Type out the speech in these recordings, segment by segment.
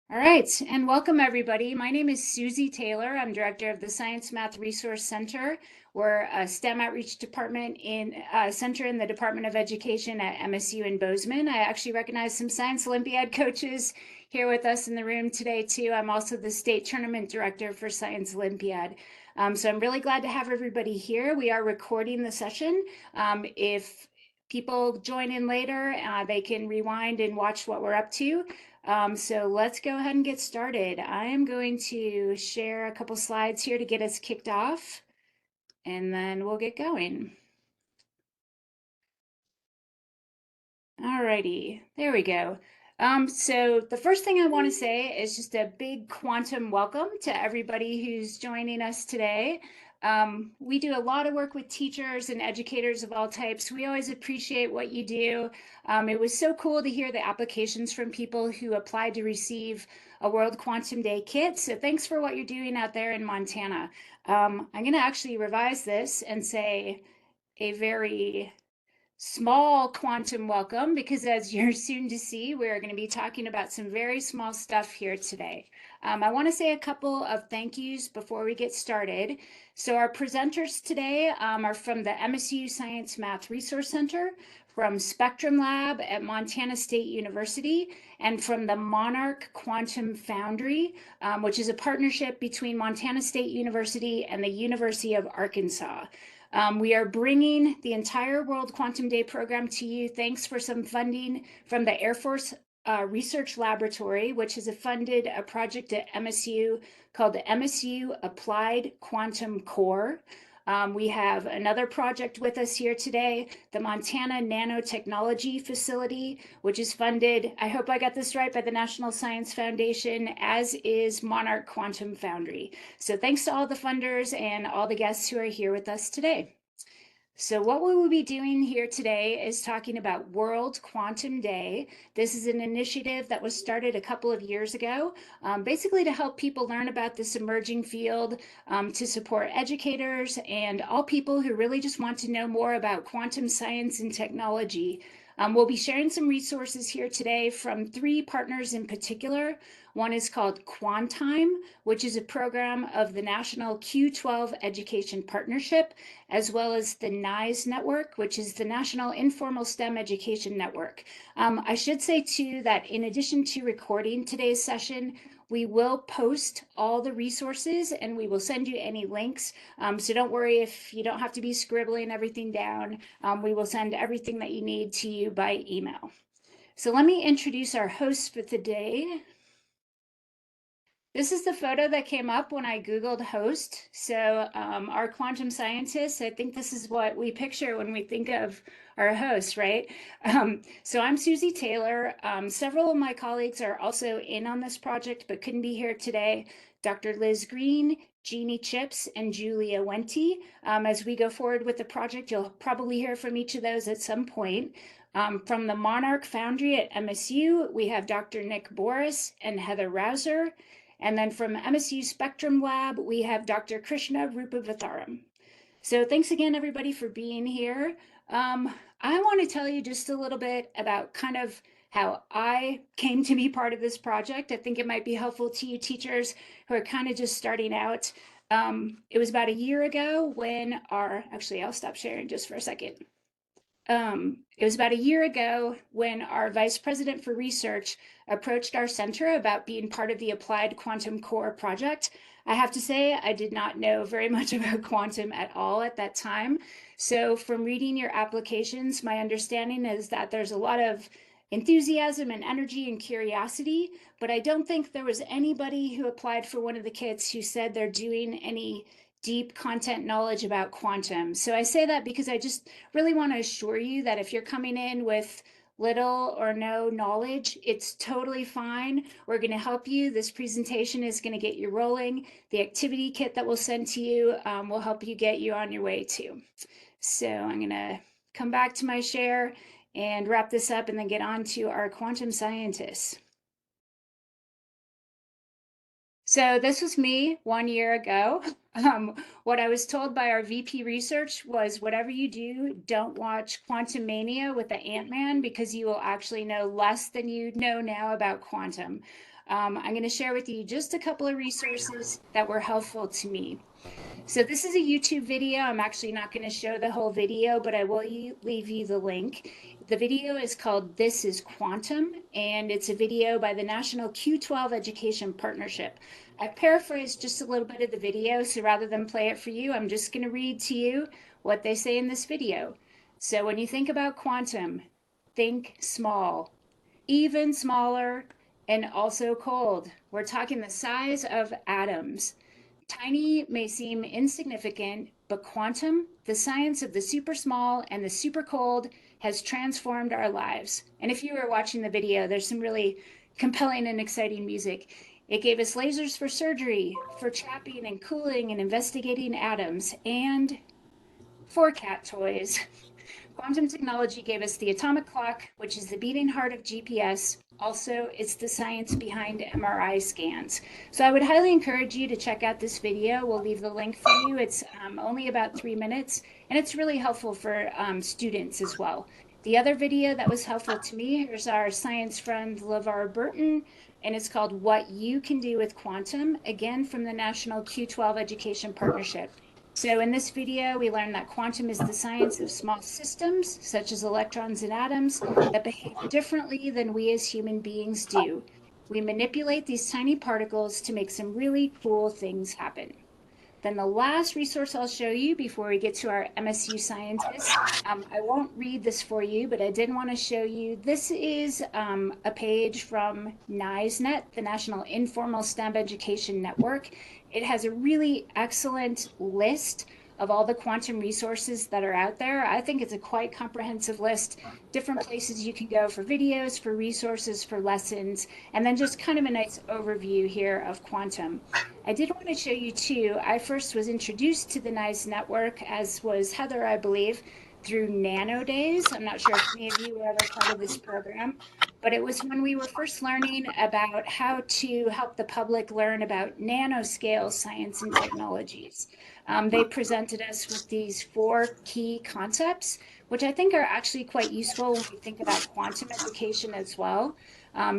All right, and welcome everybody. My name is Susie Taylor. I'm director of the Science Math Resource Center. We're a STEM outreach department center in the Department of Education at MSU in Bozeman. I actually recognize some Science Olympiad coaches here with us in the room today too. I'm also the state tournament director for Science Olympiad. So I'm really glad to have everybody here. We are recording the session. If people join in later, they can rewind and watch what we're up to. So let's go ahead and get started. I am going to share a couple slides here to get us kicked off, and then we'll get going. Alrighty, there we go. So the first thing I want to say is just a big quantum welcome to everybody who's joining us today. We do a lot of work with teachers and educators of all types. We always appreciate what you do. It was so cool to hear the applications from people who applied to receive a World Quantum Day kit. So thanks for what you're doing out there in Montana. I'm going to actually revise this and say a very small quantum welcome, because as you're soon to see, we're going to be talking about some very small stuff here today. I want to say a couple of thank yous before we get started. So our presenters today are from the MSU Science Math Resource Center, from Spectrum Lab at Montana State University, and from the MonArk Quantum Foundry, which is a partnership between Montana State University and the University of Arkansas. We are bringing the entire World Quantum Day program to you thanks for some funding from the Air Force Research Laboratory, which has funded a project at MSU called the MSU Applied Quantum Core. We have another project with us here today, the Montana Nanotechnology Facility, which is funded, I hope I got this right, by the National Science Foundation, as is MonArk Quantum Foundry. So thanks to all the funders and all the guests who are here with us today. So what we will be doing here today is talking about World Quantum Day. This is an initiative that was started a couple of years ago, basically to help people learn about this emerging field, to support educators and all people who really just want to know more about quantum science and technology. We'll be sharing some resources here today from 3 partners in particular. One is called QuanTime, which is a program of the National Q12 Education Partnership, as well as the NISE Network, which is the National Informal STEM Education Network. I should say too that in addition to recording today's session, we will post all the resources and we will send you any links. So don't worry if you don't have to be scribbling everything down. We will send everything that you need to you by email. So let me introduce our hosts for today. This is the photo that came up when I Googled host. So our quantum scientists, I think this is what we picture when we think of our hosts, right? So I'm Susie Taylor. Several of my colleagues are also in on this project, but couldn't be here today. Dr. Liz Green, Jeannie Chips, and Julia Wente. As we go forward with the project, you'll probably hear from each of those at some point. From the MonArk Foundry at MSU, we have Dr. Nick Borys and Heather Rouser. And then from MSU Spectrum Lab, we have Dr. Krishna Rupavatharam. So thanks again, everybody, for being here. I want to tell you just a little bit about kind of how I came to be part of this project. I think it might be helpful to you teachers who are kind of just starting out. It was about a year ago when actually, I'll stop sharing just for a second. It was about a year ago when our vice president for research approached our center about being part of the Applied Quantum Core project. I have to say, I did not know very much about quantum at all at that time. So from reading your applications, my understanding is that there's a lot of enthusiasm and energy and curiosity, but I don't think there was anybody who applied for one of the kits who said they're doing any deep content knowledge about quantum. So I say that because I just really want to assure you that if you're coming in with little or no knowledge, it's totally fine. We're going to help you. This presentation is going to get you rolling. The activity kit that we'll send to you will help you get you on your way too. So I'm going to come back to my share and wrap this up and then get on to our quantum scientists. So this was me 1 year ago. What I was told by our VP research was whatever you do, don't watch Quantum Mania with the Ant-Man because you will actually know less than you know now about quantum. I'm going to share with you just a couple of resources that were helpful to me. So this is a YouTube video. I'm actually not going to show the whole video, but I will leave you the link. The video is called This is Quantum, and it's a video by the National Q12 Education Partnership. I've paraphrased just a little bit of the video, so rather than play it for you, I'm just going to read to you what they say in this video. So when you think about quantum, think small, even smaller, and also cold. We're talking the size of atoms. Tiny may seem insignificant, but quantum, the science of the super small and the super cold, has transformed our lives. And if you were watching the video, there's some really compelling and exciting music. It gave us lasers for surgery, for trapping and cooling and investigating atoms, and for cat toys. Quantum technology gave us the atomic clock, which is the beating heart of GPS. Also, it's the science behind MRI scans. So I would highly encourage you to check out this video. We'll leave the link for you. It's only about 3 minutes, and it's really helpful for students as well. The other video that was helpful to me, here's our science friend LeVar Burton, and it's called What You Can Do with Quantum, again from the National Q12 Education Partnership. So in this video, we learned that quantum is the science of small systems, such as electrons and atoms, that behave differently than we as human beings do. We manipulate these tiny particles to make some really cool things happen. Then the last resource I'll show you before we get to our MSU scientists, I won't read this for you, but I did want to show you, this is a page from NISENet, the National Informal STEM Education Network. It has a really excellent list of all the quantum resources that are out there. I think it's a quite comprehensive list, different places you can go for videos, for resources, for lessons, and then just kind of a nice overview here of quantum. I did want to show you too, I first was introduced to the NICE network, as was Heather, I believe, through Nano Days. I'm not sure if any of you were ever part of this program, but it was when we were first learning about how to help the public learn about nanoscale science and technologies. They presented us with these 4 key concepts, which I think are actually quite useful when we think about quantum education as well.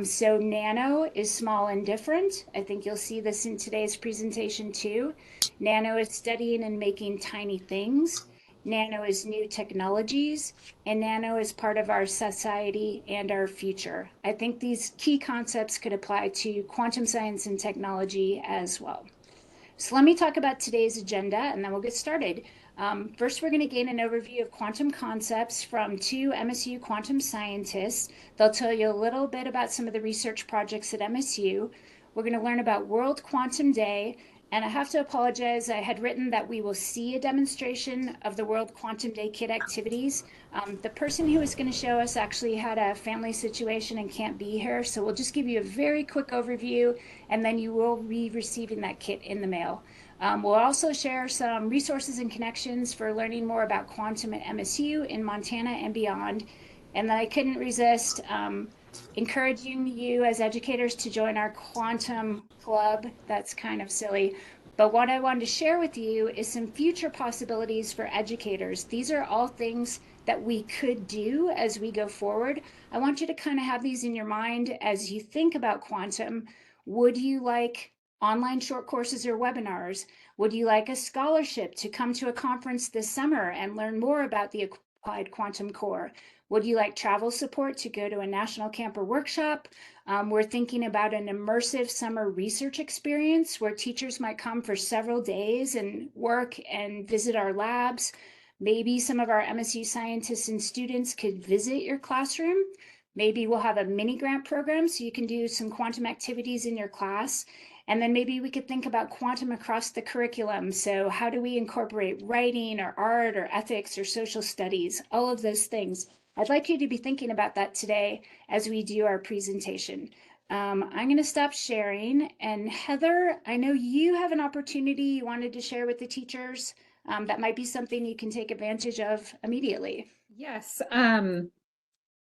So nano is small and different. I think you'll see this in today's presentation too. Nano is studying and making tiny things. Nano is new technologies, and nano is part of our society and our future. I think these key concepts could apply to quantum science and technology as well. So let me talk about today's agenda, and then we'll get started. First, we're going to gain an overview of quantum concepts from 2 MSU quantum scientists. They'll tell you a little bit about some of the research projects at MSU. We're going to learn about World Quantum Day, and I have to apologize, I had written that we will see a demonstration of the World Quantum Day kit activities. The person who is going to show us actually had a family situation and can't be here, so we'll just give you a very quick overview, and then you will be receiving that kit in the mail. We'll also share some resources and connections for learning more about quantum at MSU in Montana and beyond. And then I couldn't resist encouraging you as educators to join our quantum club. That's kind of silly. But what I wanted to share with you is some future possibilities for educators. These are all things that we could do as we go forward. I want you to kind of have these in your mind as you think about quantum. Would you like online short courses or webinars? Would you like a scholarship to come to a conference this summer and learn more about the Applied Quantum Core? Would you like travel support to go to a national camper workshop? We're thinking about an immersive summer research experience where teachers might come for several days and work and visit our labs. Maybe some of our MSU scientists and students could visit your classroom. Maybe we'll have a mini grant program so you can do some quantum activities in your class. And then maybe we could think about quantum across the curriculum. So how do we incorporate writing or art or ethics or social studies, all of those things. I'd like you to be thinking about that today as we do our presentation. I'm going to stop sharing. And Heather, I know you have an opportunity you wanted to share with the teachers. That might be something you can take advantage of immediately. Yes.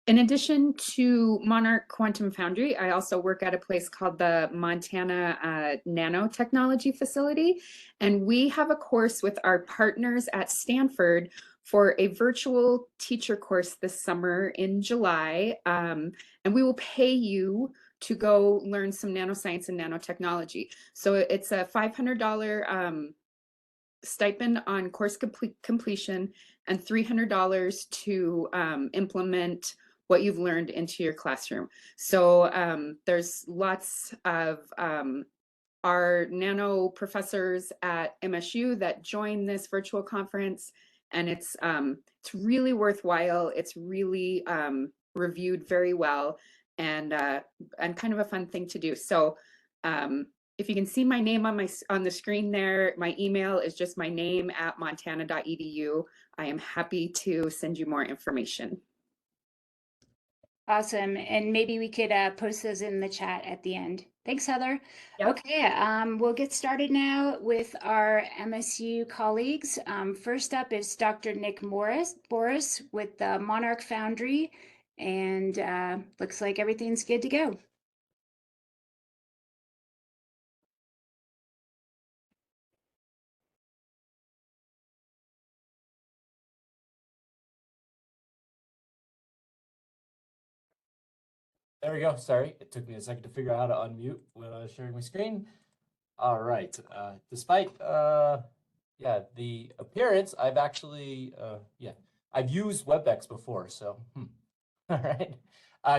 In addition to MonArk Quantum Foundry, I also work at a place called the Montana Nanotechnology Facility. And we have a course with our partners at Stanford for a virtual teacher course this summer in July. And we will pay you to go learn some nanoscience and nanotechnology. So it's a $500 stipend on course completion and $300 to implement what you've learned into your classroom. So there's lots of our nano professors at MSU that join this virtual conference, and it's really worthwhile. It's really reviewed very well, and kind of a fun thing to do. So if you can see my name on the screen there, my email is just my name at montana.edu. I am happy to send you more information. Awesome. And maybe we could post those in the chat at the end. Thanks, Heather. Yep. Okay, we'll get started now with our MSU colleagues. First up is Dr. Nick Borys with the MonArk Foundry, and looks like everything's good to go. There we go. Sorry, it took me a second to figure out how to unmute when I was sharing my screen. All right. Despite the appearance, I've actually I've used WebEx before. So all right,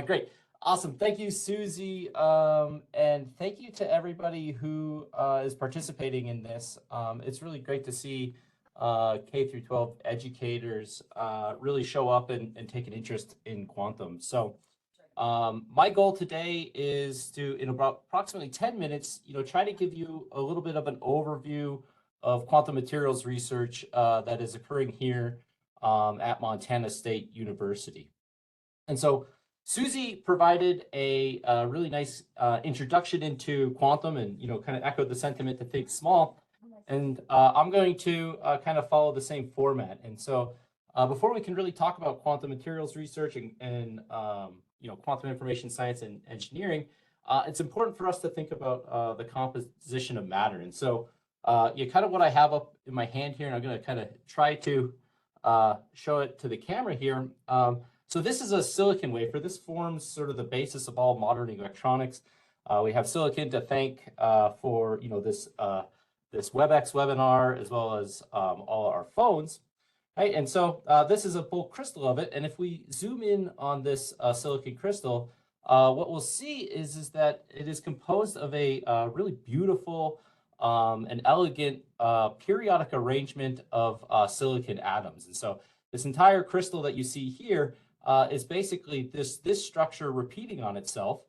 great, awesome. Thank you, Susie, and thank you to everybody who is participating in this. It's really great to see K through 12 educators really show up and take an interest in quantum. So. My goal today is to, in about approximately 10 minutes, try to give you a little bit of an overview of quantum materials research that is occurring here at Montana State University. And so Susie provided a really nice introduction into quantum and, kind of echoed the sentiment to think small. And I'm going to kind of follow the same format. And so before we can really talk about quantum materials research and quantum information science and engineering, it's important for us to think about the composition of matter. And so kind of what I have up in my hand here, and I'm going to kind of try to show it to the camera here. So this is a silicon wafer. This forms sort of the basis of all modern electronics. We have silicon to thank for this WebEx webinar, as well as all our phones. Right, and so this is a full crystal of it. And if we zoom in on this silicon crystal, what we'll see is that it is composed of a really beautiful and elegant periodic arrangement of silicon atoms. And so this entire crystal that you see here is basically this structure repeating on itself.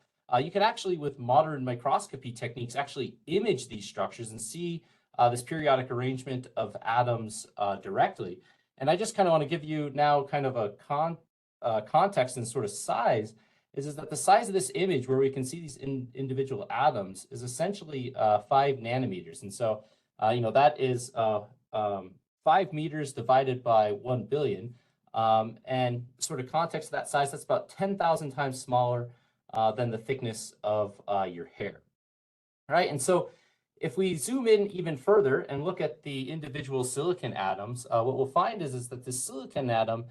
You can actually, with modern microscopy techniques, actually image these structures and see this periodic arrangement of atoms directly. And I just kind of want to give you now kind of a context and sort of size is that the size of this image where we can see these individual atoms is essentially 5 nanometers. And so, that is 5 meters divided by 1 billion. And sort of context of that size, that's about 10,000 times smaller than the thickness of your hair. All right, and so if we zoom in even further and look at the individual silicon atoms, what we'll find is that the silicon atom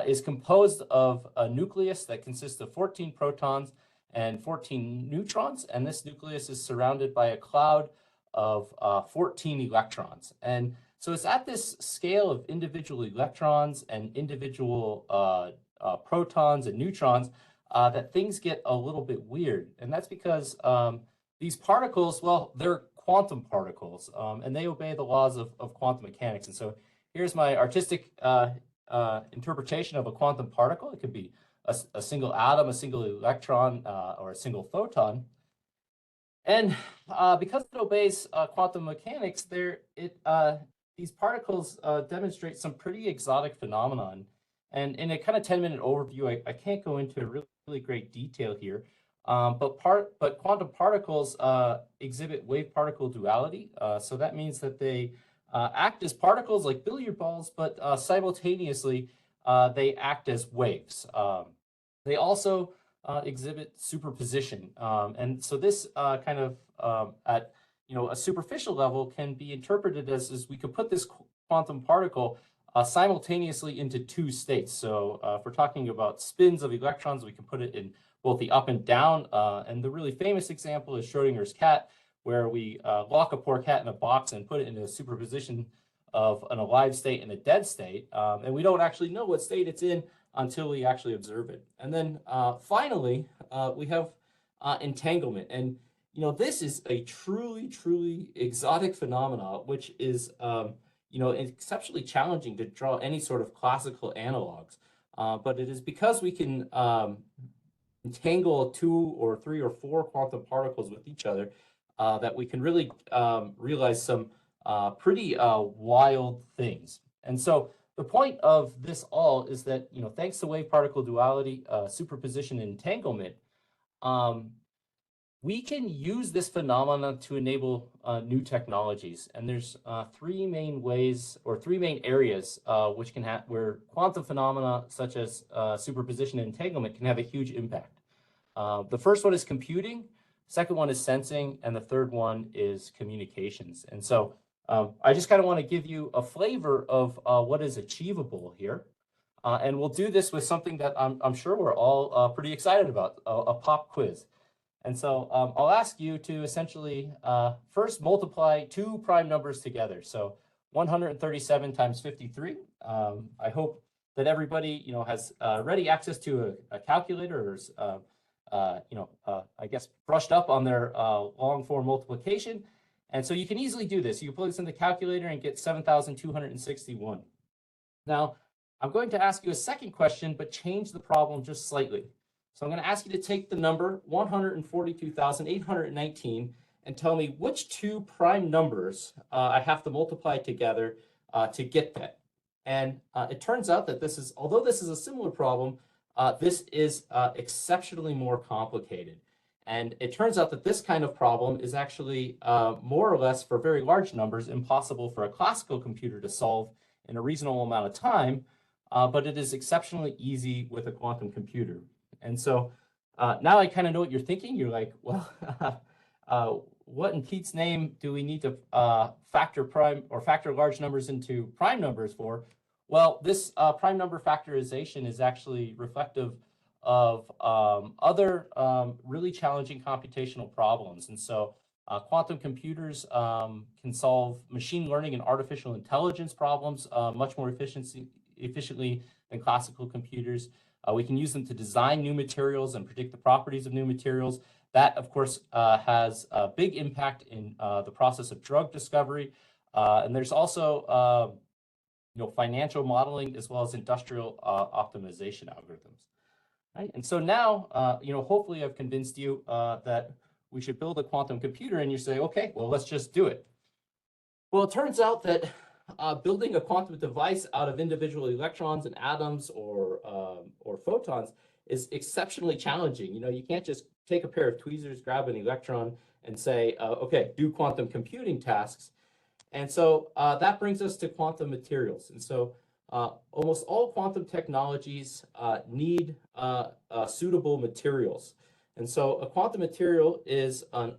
is composed of a nucleus that consists of 14 protons and 14 neutrons, and this nucleus is surrounded by a cloud of 14 electrons. And so it's at this scale of individual electrons and individual protons and neutrons that things get a little bit weird. And that's because these particles, well, they're quantum particles, and they obey the laws of quantum mechanics. And so here's my artistic interpretation of a quantum particle. It could be a single atom, a single electron, or a single photon. And because it obeys quantum mechanics, these particles demonstrate some pretty exotic phenomenon. And in a kind of 10-minute overview, I can't go into really great detail here. But quantum particles exhibit wave-particle duality. So that means that they act as particles like billiard balls, but simultaneously they act as waves. They also exhibit superposition. And so this kind of at a superficial level can be interpreted as we could put this quantum particle simultaneously into two states. So if we're talking about spins of electrons, we can put it in both the up and down. And the really famous example is Schrodinger's cat, where we lock a poor cat in a box and put it in a superposition of an alive state and a dead state. And we don't actually know what state it's in until we actually observe it. And then finally, we have entanglement. And this is a truly, truly exotic phenomena, which is exceptionally challenging to draw any sort of classical analogs. But it is because we can entangle 2 or 3 or 4 quantum particles with each other that we can really realize some pretty wild things. And so the point of this all is that, thanks to wave-particle duality, superposition, and entanglement, we can use this phenomenon to enable new technologies. And there's 3 main ways or 3 main areas which can where quantum phenomena such as superposition and entanglement can have a huge impact. The first one is computing, second one is sensing, and the third one is communications. And so I just kind of want to give you a flavor of what is achievable here. And we'll do this with something that I'm sure we're all pretty excited about, a pop quiz. And so I'll ask you to essentially first multiply 2 prime numbers together. So 137 times 53. I hope that everybody has ready access to a calculator or is I guess brushed up on their long form multiplication. And so you can easily do this. You can plug this in the calculator and get 7,261. Now, I'm going to ask you a second question, but change the problem just slightly. So I'm going to ask you to take the number 142,819 and tell me which 2 prime numbers I have to multiply together to get that. And it turns out that although this is a similar problem, this is exceptionally more complicated. And it turns out that this kind of problem is actually more or less, for very large numbers, impossible for a classical computer to solve in a reasonable amount of time, but it is exceptionally easy with a quantum computer. And so now I kind of know what you're thinking. You're like, well, what in Pete's name do we need to factor large numbers into prime numbers for? Well, this prime number factorization is actually reflective of other really challenging computational problems. And so quantum computers can solve machine learning and artificial intelligence problems much more efficiently than classical computers. We can use them to design new materials and predict the properties of new materials. That, of course, has a big impact in the process of drug discovery. And there's also financial modeling as well as industrial optimization algorithms. Right? And so now, hopefully I've convinced you that we should build a quantum computer, and you say, okay, well, let's just do it. Well, it turns out that building a quantum device out of individual electrons and atoms or photons is exceptionally challenging. You can't just take a pair of tweezers, grab an electron, and say, okay, do quantum computing tasks. And so that brings us to quantum materials. And so almost all quantum technologies need suitable materials. And so a quantum material is a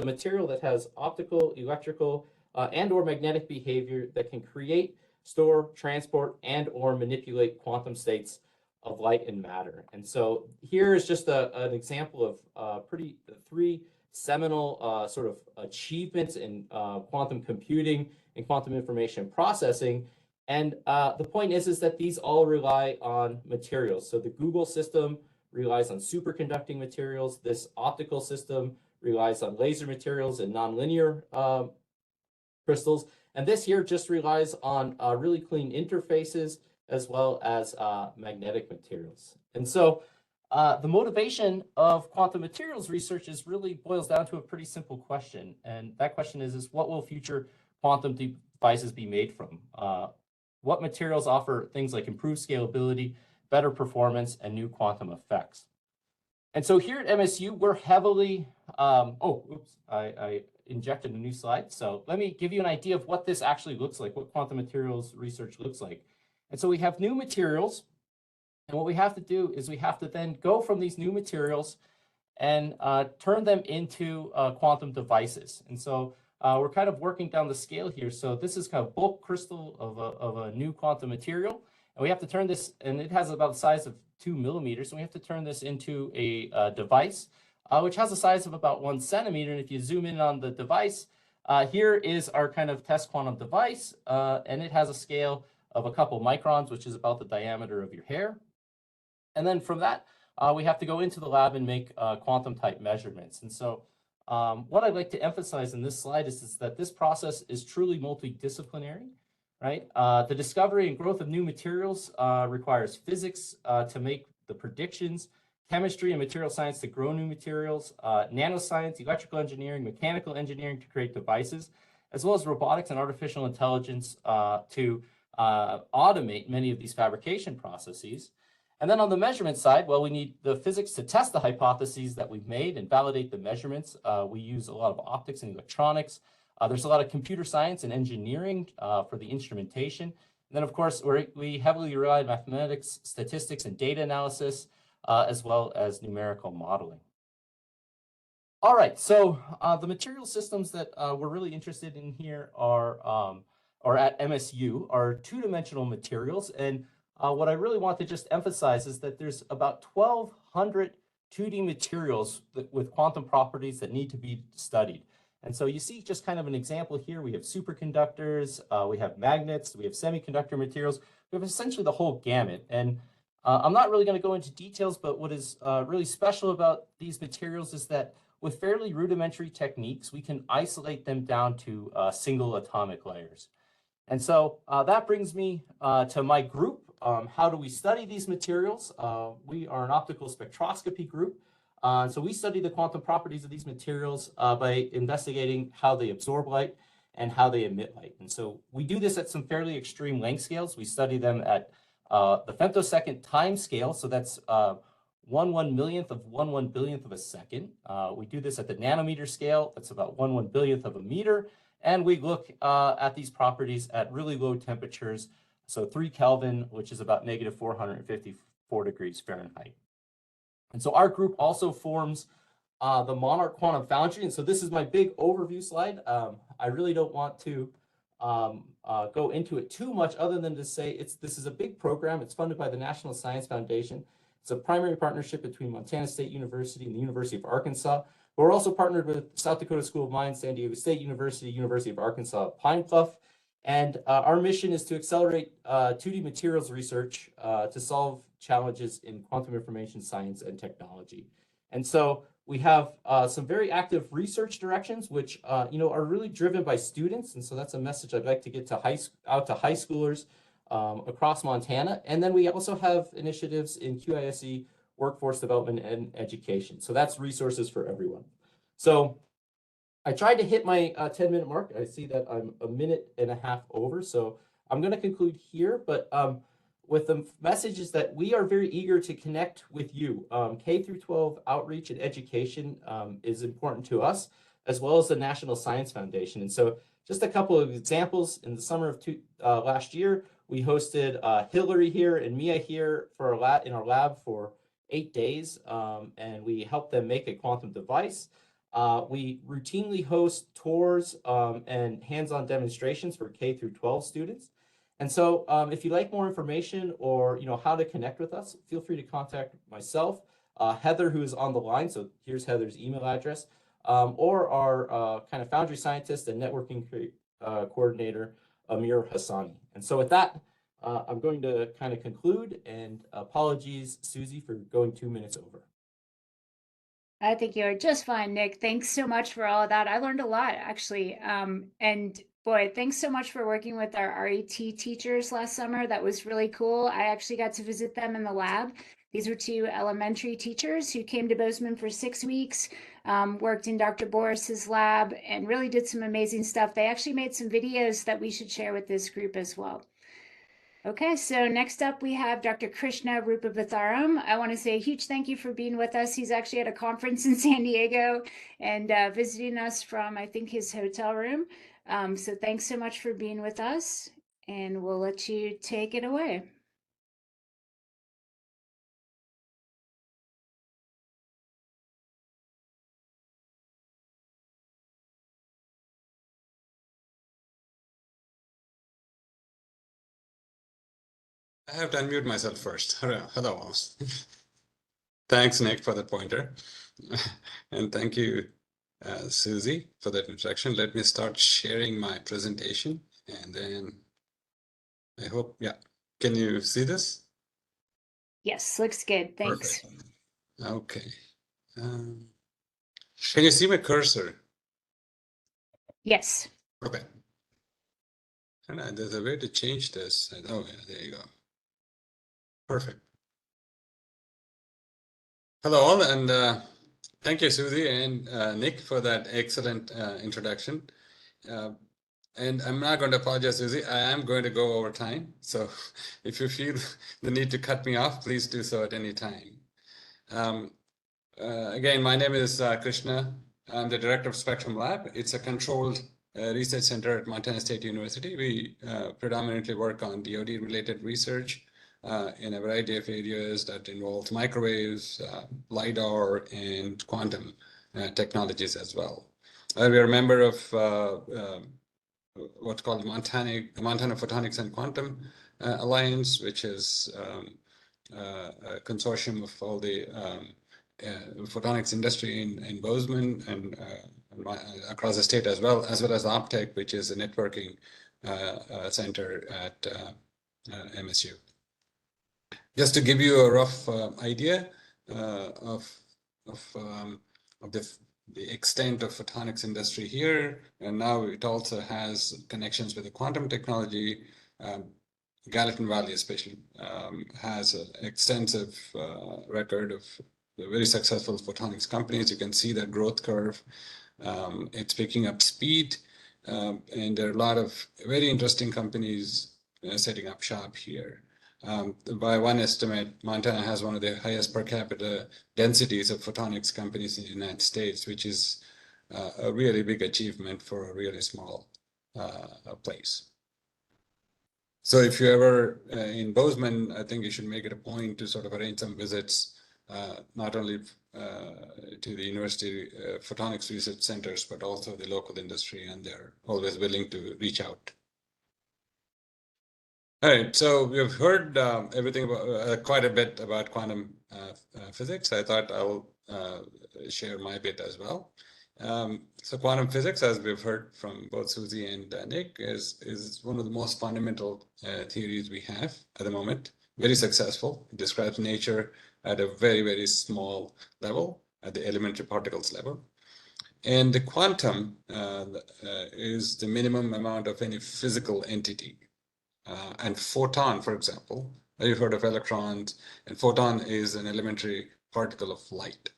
material that has optical, electrical, and or magnetic behavior that can create, store, transport, and or manipulate quantum states of light and matter. And so here is just an example of 3 seminal sort of achievements in quantum computing and quantum information processing. And the point is that these all rely on materials. So the Google system relies on superconducting materials. This optical system relies on laser materials and nonlinear crystals. And this here just relies on really clean interfaces as well as magnetic materials. And so the motivation of quantum materials research really boils down to a pretty simple question. And that question is what will future quantum devices be made from? What materials offer things like improved scalability, better performance, and new quantum effects? And so here at MSU, we're heavily, I injected a new slide. So let me give you an idea of what this actually looks like, what quantum materials research looks like. And so we have new materials And what we have to do is we have to then go from these new materials and turn them into quantum devices. And so we're kind of working down the scale here. So this is kind of bulk crystal of a new quantum material. And we have to turn this, and it has about the size of 2 millimeters. And we have to turn this into a device, which has a size of about 1 centimeter. And if you zoom in on the device, here is our kind of test quantum device. And it has a scale of a couple microns, which is about the diameter of your hair. And then from that, we have to go into the lab and make quantum type measurements. And so what I'd like to emphasize in this slide is that this process is truly multidisciplinary, right? The discovery and growth of new materials requires physics to make the predictions, chemistry and material science to grow new materials, nanoscience, electrical engineering, mechanical engineering to create devices, as well as robotics and artificial intelligence to automate many of these fabrication processes. And then on the measurement side, well, we need the physics to test the hypotheses that we've made and validate the measurements. We use a lot of optics and electronics. There's a lot of computer science and engineering for the instrumentation. And then, of course, we heavily rely on mathematics, statistics, and data analysis, as well as numerical modeling. All right, so the material systems that we're really interested in here are, or at MSU, are two-dimensional materials. And what I really want to just emphasize is that there's about 1,200 2D materials with quantum properties that need to be studied. And so you see just kind of an example here. We have superconductors, we have magnets, we have semiconductor materials. We have essentially the whole gamut. And I'm not really going to go into details, but what is really special about these materials is that with fairly rudimentary techniques, we can isolate them down to single atomic layers. And so that brings me to my group. How do we study these materials? We are an optical spectroscopy group. So we study the quantum properties of these materials by investigating how they absorb light and how they emit light. And so we do this at some fairly extreme length scales. We study them at the femtosecond time scale. So that's 1/1 millionth of 1/1 billionth of a second. We do this at the nanometer scale. That's about 1/1 billionth of a meter. And we look at these properties at really low temperatures. So 3 Kelvin, which is about negative 454 degrees Fahrenheit. And so our group also forms the MonArk Quantum Foundry. And so this is my big overview slide. I really don't want to go into it too much other than to say this is a big program. It's funded by the National Science Foundation. It's a primary partnership between Montana State University and the University of Arkansas. But we're also partnered with South Dakota School of Mines, San Diego State University, University of Arkansas, Pine Bluff. And our mission is to accelerate 2D materials research to solve challenges in quantum information science and technology. And so we have some very active research directions, which are really driven by students. And so that's a message I'd like to get to out to high schoolers across Montana. And then we also have initiatives in QISE, workforce development, and education. So that's resources for everyone. So I tried to hit my 10-minute mark. I see that I'm a minute and a half over. So I'm going to conclude here. But with the message is that we are very eager to connect with you. K through 12 outreach and education is important to us, as well as the National Science Foundation. And so just a couple of examples. In the summer of last year, we hosted Hillary here and Mia here for in our lab for 8 days, and we helped them make a quantum device. We routinely host tours and hands-on demonstrations for K through 12 students. And so if you'd like more information or how to connect with us, feel free to contact myself, Heather, who is on the line. So here's Heather's email address, or our kind of foundry scientist and networking coordinator, Amir Hassani. And so with that, I'm going to kind of conclude, and apologies, Susie, for going 2 minutes over. I think you're just fine, Nick. Thanks so much for all of that. I learned a lot, actually. And boy, thanks so much for working with our RET teachers last summer. That was really cool. I actually got to visit them in the lab. These were 2 elementary teachers who came to Bozeman for 6 weeks, worked in Dr. Borys's lab, and really did some amazing stuff. They actually made some videos that we should share with this group as well. Okay, so next up we have Dr. Krishna Rupavatharam. I want to say a huge thank you for being with us. He's actually at a conference in San Diego and visiting us from, I think, his hotel room. So thanks so much for being with us, and we'll let you take it away. I have to unmute myself first. Hello. Thanks, Nick, for that pointer. And thank you, Susie, for that introduction. Let me start sharing my presentation, and then I hope, yeah. Can you see this? Yes, looks good. Thanks. Perfect. Okay. Can you see my cursor? Yes. Okay. And there's a way to change this. Oh, yeah, there you go. Perfect. Hello, all, and thank you, Susie and Nick, for that excellent introduction. And I'm not going to apologize, Susie. I am going to go over time. So if you feel the need to cut me off, please do so at any time. Again, my name is Krishna. I'm the director of Spectrum Lab. It's a controlled research center at Montana State University. We predominantly work on DoD-related research in a variety of areas that involves microwaves, LiDAR, and quantum technologies as well. We are a member of what's called Montana Photonics and Quantum Alliance, which is a consortium of all the photonics industry in Bozeman and across the state as well as Optech, which is a networking center at MSU. Just to give you a rough idea of the extent of photonics industry here, and now it also has connections with the quantum technology. Gallatin Valley especially has an extensive record of very successful photonics companies. You can see that growth curve. It's picking up speed, and there are a lot of very interesting companies setting up shop here. By one estimate, Montana has one of the highest per capita densities of photonics companies in the United States, which is a really big achievement for a really small place. So if you're ever in Bozeman, I think you should make it a point to sort of arrange some visits, not only to the university photonics research centers, but also the local industry, and they're always willing to reach out. All right, so we've heard everything about quite a bit about quantum physics. I thought I'll share my bit as well. So quantum physics, as we've heard from both Susie and Nick, is one of the most fundamental theories we have at the moment. Very successful. It describes nature at a very, very small level, at the elementary particles level. And the quantum is the minimum amount of any physical entity. And photon, for example, you've heard of electrons, and photon is an elementary particle of light.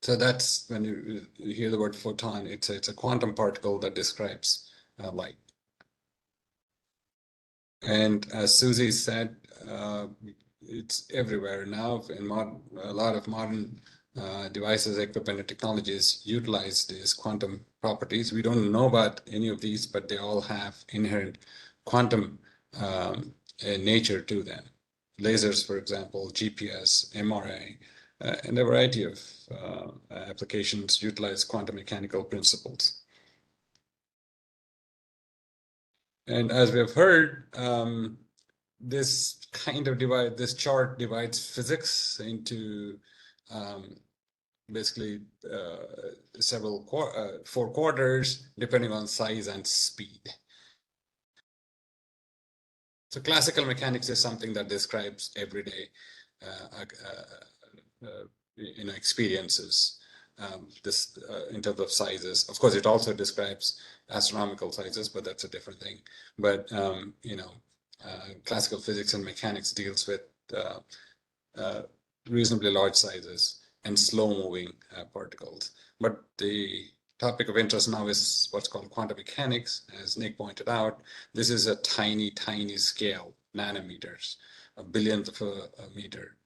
So that's when you hear the word photon, it's a quantum particle that describes light. And as Susie said, it's everywhere now. In a lot of modern devices, equipment, and technologies utilize these quantum properties. We don't know about any of these, but they all have inherent quantum nature to them. Lasers, for example, GPS, MRI, and a variety of applications utilize quantum mechanical principles. And as we have heard, this chart divides physics into basically four quarters, depending on size and speed. So classical mechanics is something that describes everyday experiences. In terms of sizes. Of course, it also describes astronomical sizes, but that's a different thing. But classical physics and mechanics deals with reasonably large sizes and slow-moving particles. But the topic of interest now is what's called quantum mechanics. As Nick pointed out, this is a tiny, tiny scale, nanometers, a billionth of a meter.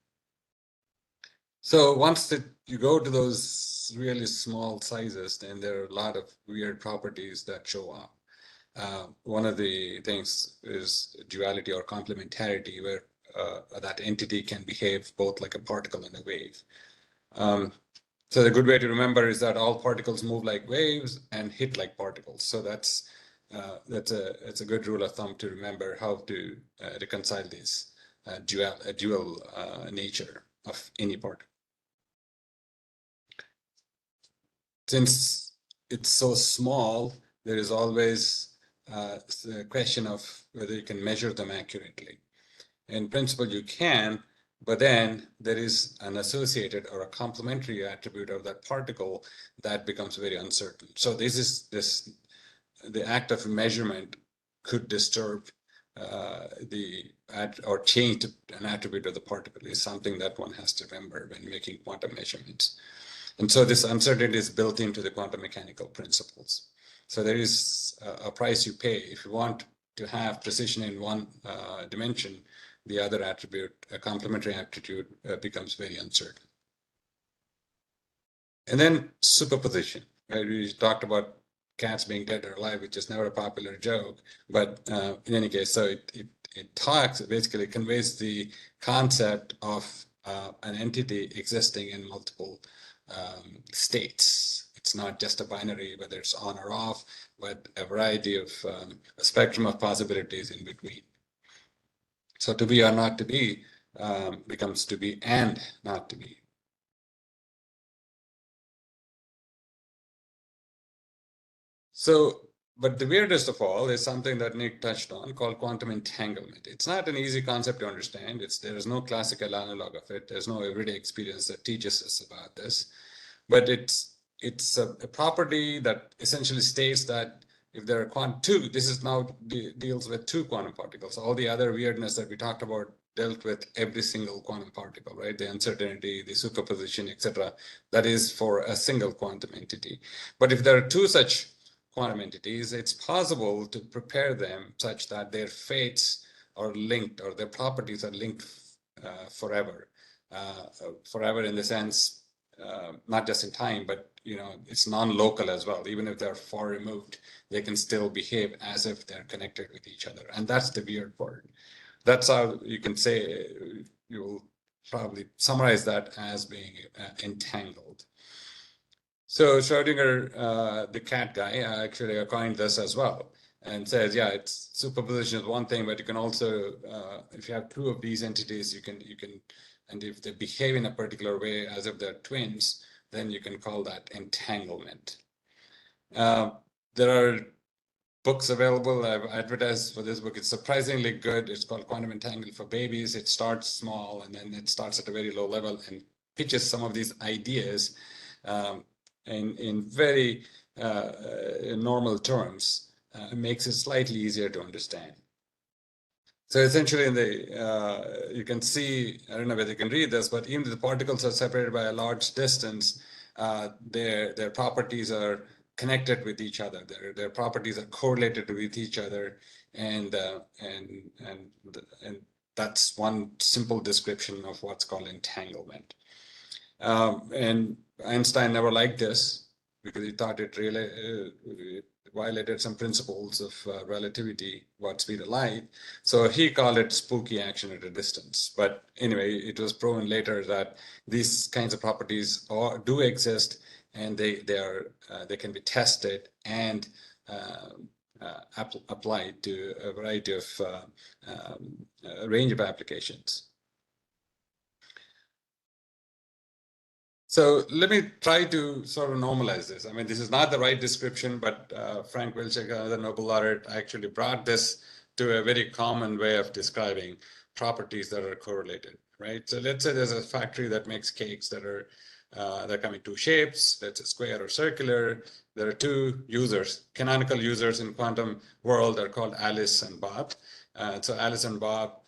So once you go to those really small sizes, then there are a lot of weird properties that show up. One of the things is duality or complementarity, where that entity can behave both like a particle and a wave. So the good way to remember is that all particles move like waves and hit like particles. So that's a good rule of thumb to remember how to reconcile these dual nature of any particle. Since it's so small, there is always the question of whether you can measure them accurately. In principle, you can, but then there is an associated or a complementary attribute of that particle that becomes very uncertain. So the act of measurement could disturb or change an attribute of the particle is something that one has to remember when making quantum measurements. And so this uncertainty is built into the quantum mechanical principles. So there is a price you pay. If you want to have precision in one dimension, the other attribute, a complementary attribute, becomes very uncertain. And then superposition, right? We talked about cats being dead or alive, which is never a popular joke, but in any case, so it basically conveys the concept of an entity existing in multiple states. It's not just a binary, whether it's on or off, but a variety of a spectrum of possibilities in between. So to be or not to be becomes to be and not to be. So, but the weirdest of all is something that Nick touched on called quantum entanglement. It's not an easy concept to understand. There is no classical analog of it. There's no everyday experience that teaches us about this. But it's a property that essentially states that if there are this is now deals with two quantum particles. All the other weirdness that we talked about dealt with every single quantum particle, right? The uncertainty, the superposition, etc. That is for a single quantum entity. But if there are two such quantum entities, it's possible to prepare them such that their fates are linked or their properties are linked forever. Forever in the sense, not just in time, but it's non-local as well. Even if they're far removed, they can still behave as if they're connected with each other. And that's the weird part. That's how you can say, you will probably summarize that as being entangled. So Schrodinger, the cat guy, actually coined this as well and says, yeah, it's superposition is one thing, but you can also, if you have two of these entities, you can, and if they behave in a particular way as if they're twins, then you can call that entanglement. There are books available. I've advertised for this book. It's surprisingly good. It's called Quantum Entanglement for Babies. It starts small and then it starts at a very low level and pitches some of these ideas in very normal terms. It makes it slightly easier to understand. So essentially, in the you can see, I don't know whether you can read this, but even if the particles are separated by a large distance, their properties are connected with each other. Their properties are correlated with each other, and that's one simple description of what's called entanglement. And Einstein never liked this because he thought it really violated some principles of relativity, what speed of light. So he called it spooky action at a distance. But anyway, it was proven later that these kinds of properties do exist, and they can be tested and applied to a variety of a range of applications. So let me try to sort of normalize this. I mean, this is not the right description, but Frank Wilczek, another Nobel laureate, actually brought this to a very common way of describing properties that are correlated, right? So let's say there's a factory that makes cakes that are they come in two shapes. That's a square or circular. There are two users, canonical users in quantum world are called Alice and Bob. So Alice and Bob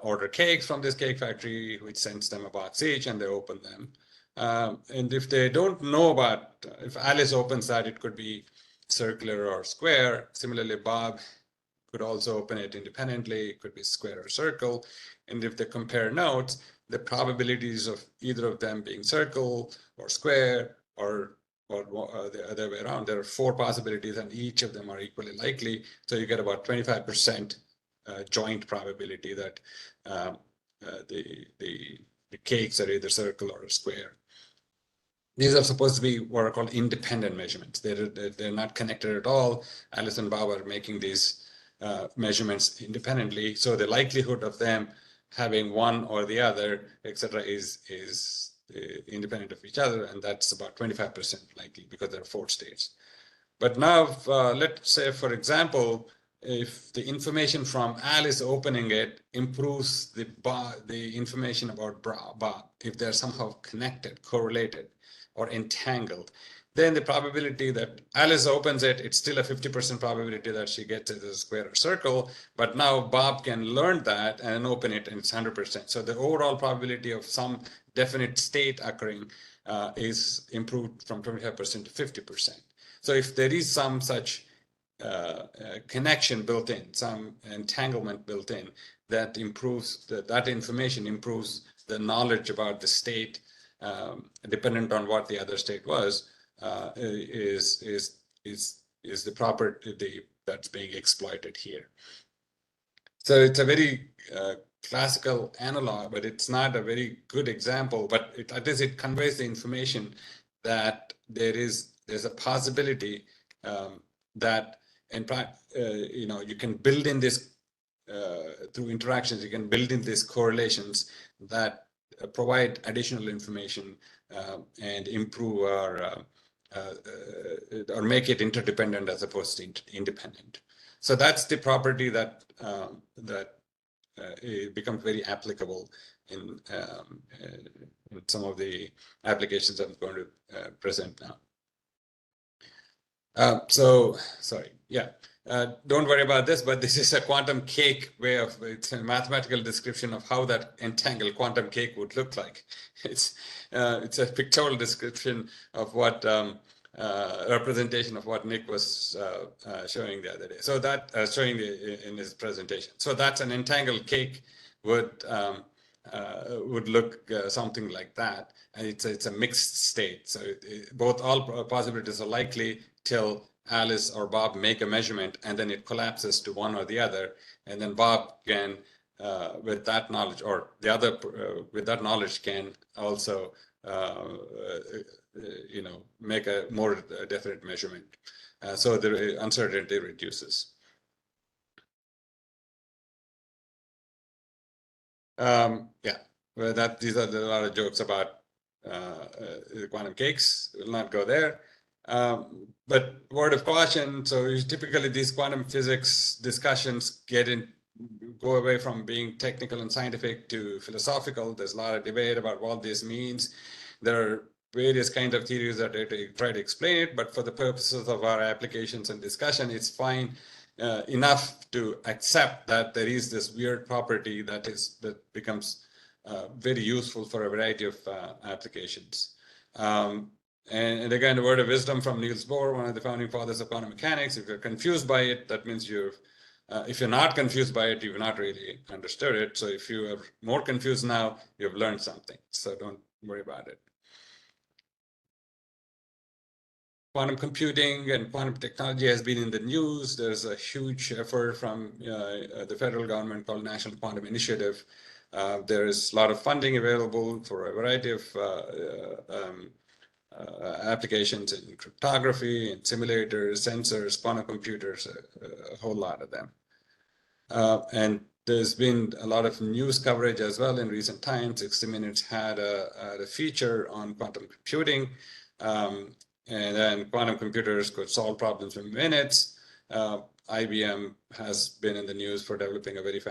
order cakes from this cake factory, which sends them a box each, and they open them. And if they don't know about, if Alice opens that, it could be circular or square. Similarly, Bob could also open it independently. It could be square or circle. And if they compare notes, the probabilities of either of them being circle or square or the other way around, there are 4 possibilities and each of them are equally likely. So you get about 25% joint probability that the cakes are either circle or square. These are supposed to be what are called independent measurements. They're not connected at all. Alice and Bob are making these measurements independently. So the likelihood of them having one or the other, etc., is independent of each other, and that's about 25% likely because there are 4 states. But now, let's say, for example, if the information from Alice opening it improves the information about Bob, if they're somehow connected, correlated, or entangled, then the probability that Alice opens it, it's still a 50% probability that she gets it as a square or circle, but now Bob can learn that and open it, and it's 100%. So the overall probability of some definite state occurring is improved from 25% to 50%. So if there is some such connection built in, some entanglement built in, that improves that information improves the knowledge about the state, dependent on what the other state was, is the property that's being exploited here. So it's a very classical analog, but it's not a very good example. But at least it conveys the information that there's a possibility that in fact, you can build in this through interactions. You can build in these correlations that provide additional information and improve or make it interdependent as opposed to independent. So that's the property that it becomes very applicable in some of the applications I'm going to present now. Don't worry about this, but this is a quantum cake way of, it's a mathematical description of how that entangled quantum cake would look like. It's a pictorial description of what representation of what Nick was showing the other day. So that showing in his presentation. So that's an entangled cake would look something like that, and it's a mixed state. So all possibilities are likely till Alice or Bob make a measurement, and then it collapses to one or the other, and then Bob can, with that knowledge, or the other with that knowledge, can also make a more definite measurement. So the uncertainty reduces. These are a lot of jokes about quantum cakes. We'll not go there. But word of caution, so typically these quantum physics discussions go away from being technical and scientific to philosophical. There's a lot of debate about what this means. There are various kinds of theories that try to explain it, but for the purposes of our applications and discussion, it's fine enough to accept that there is this weird property that becomes very useful for a variety of applications. And again, a word of wisdom from Niels Bohr, one of the founding fathers of quantum mechanics. If you're confused by it, that means if you're not confused by it, you've not really understood it. So if you are more confused now, you've learned something. So don't worry about it. Quantum computing and quantum technology has been in the news. There's a huge effort from the federal government called National Quantum Initiative. There is a lot of funding available for a variety of applications in cryptography, in simulators, sensors, quantum computers, a whole lot of them. And there's been a lot of news coverage as well in recent times. 60 Minutes had a feature on quantum computing, and then quantum computers could solve problems in minutes. IBM has been in the news for developing a very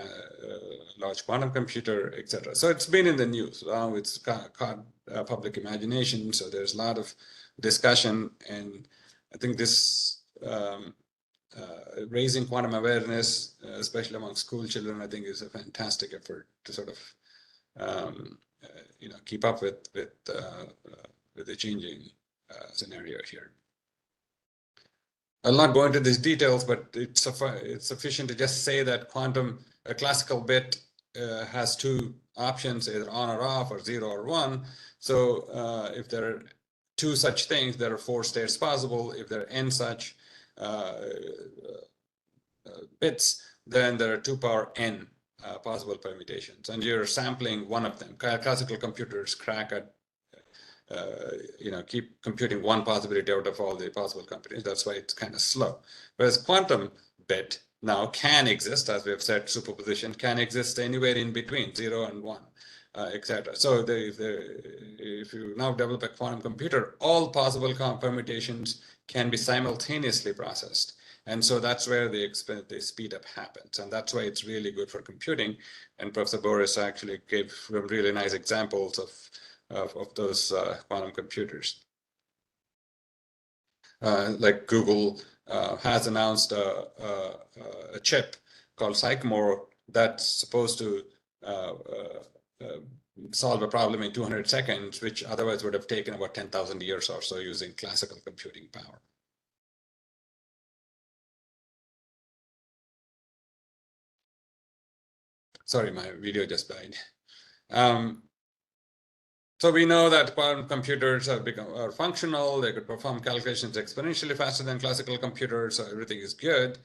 large quantum computer, etc. So it's been in the news. It's caught public imagination. So there's a lot of discussion, and I think this raising quantum awareness, especially among school children, I think is a fantastic effort to sort of keep up with the changing scenario here. I'll not go into these details, but it's sufficient to just say that a classical bit has 2 options, either on or off, or 0 or 1. So if there are 2 such things, there are 4 states possible. If there are n such bits, then there are 2 power n possible permutations, and you're sampling one of them. Classical computers crack at keep computing one possibility out of all the possible combinations. That's why it's kind of slow. Whereas quantum bit now can exist, as we have said, superposition can exist anywhere in between 0 and 1, etc. So if you now develop a quantum computer, all possible permutations can be simultaneously processed. And so that's where the speed up happens. And that's why it's really good for computing. And Professor Borys actually gave really nice examples of those quantum computers. Like Google has announced a chip called Sycamore that's supposed to solve a problem in 200 seconds, which otherwise would have taken about 10,000 years or so using classical computing power. Sorry, my video just died. So we know that quantum computers are functional. They could perform calculations exponentially faster than classical computers, so everything is good.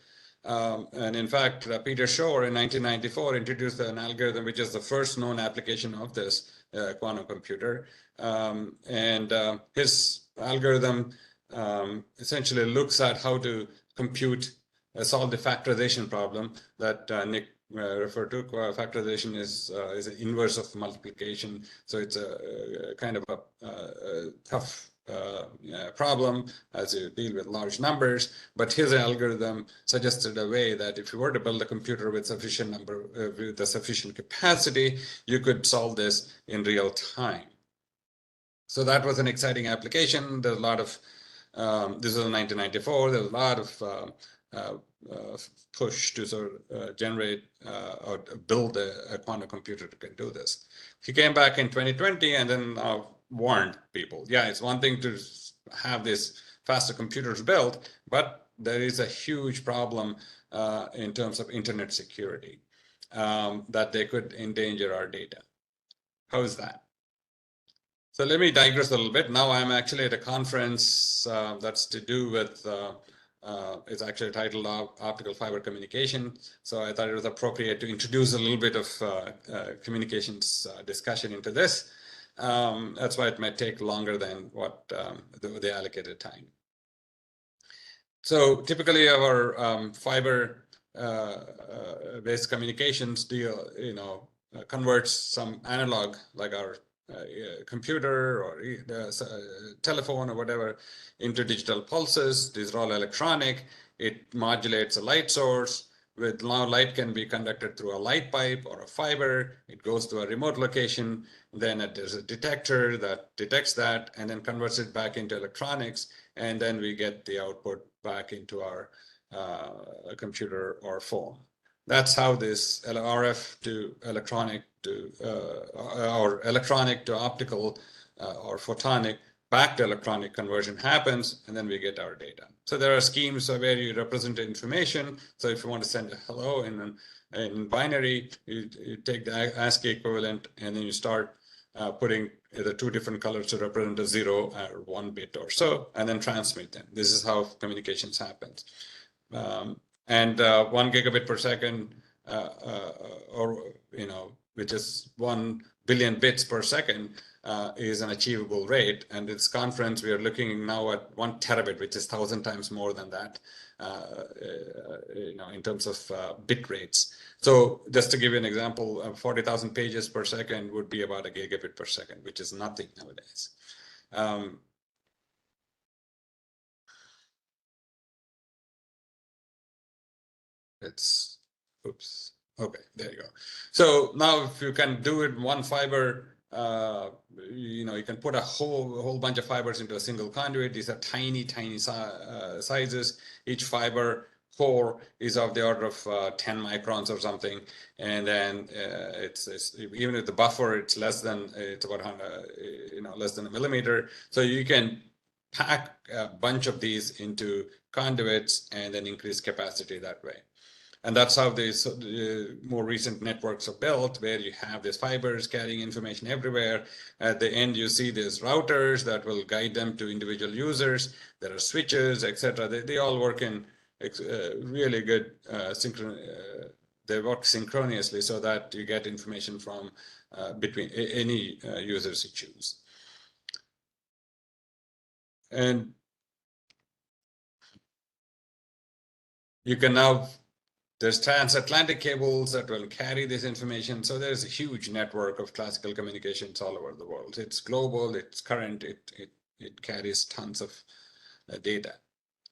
And in fact, Peter Shor in 1994 introduced an algorithm which is the first known application of this quantum computer. His algorithm essentially looks at how to compute, solve the factorization problem that Nick referred to. Factorization is an inverse of multiplication, so it's a kind of a tough problem as you deal with large numbers. But his algorithm suggested a way that if you were to build a computer with sufficient with a sufficient capacity, you could solve this in real time. So that was an exciting application. There's a lot of this was in 1994. There's a lot of push to sort of generate or build a quantum computer that can do this. He came back in 2020 and then warned people. Yeah, it's one thing to have these faster computers built, but there is a huge problem in terms of internet security, that they could endanger our data. How is that? So let me digress a little bit. Now I'm actually at a conference that's to do with it's actually titled Optical Fiber Communication. So I thought it was appropriate to introduce a little bit of communications discussion into this. That's why it might take longer than what the allocated time. So typically our fiber based communications deal, converts some analog like our computer or telephone or whatever into digital pulses. These are all electronic. It modulates a light source. With now light can be conducted through a light pipe or a fiber. It goes to a remote location. Then there's a detector that detects that and then converts it back into electronics. And then we get the output back into our computer or phone. That's how this RF to electronic to or electronic to optical or photonic back to electronic conversion happens, and then we get our data. So there are schemes where you represent information. So if you want to send a hello in binary, you take the ASCII equivalent, and then you start putting the two different colors to represent a 0 or 1 bit or so, and then transmit them. This is how communications happens. 1 gigabit per second, which is 1 billion bits per second, is an achievable rate. And this conference, we are looking now at 1 terabit, which is 1,000 times more than that, in terms of bit rates. So just to give you an example, 40,000 pages per second would be about a gigabit per second, which is nothing nowadays. Oops. Okay, there you go. So now if you can do it one fiber, you can put a whole bunch of fibers into a single conduit. These are tiny sizes. Each fiber core is of the order of 10 microns or something. And then it's even with the buffer, it's about less than a millimeter. So you can pack a bunch of these into conduits and then increase capacity that way. And that's how these more recent networks are built, where you have these fibers carrying information everywhere. At the end, you see these routers that will guide them to individual users. There are switches, etc. They all work in really good they work synchronously so that you get information from between any users you choose. And you can now there's transatlantic cables that will carry this information. So there's a huge network of classical communications all over the world. It's global, it's current, it carries tons of data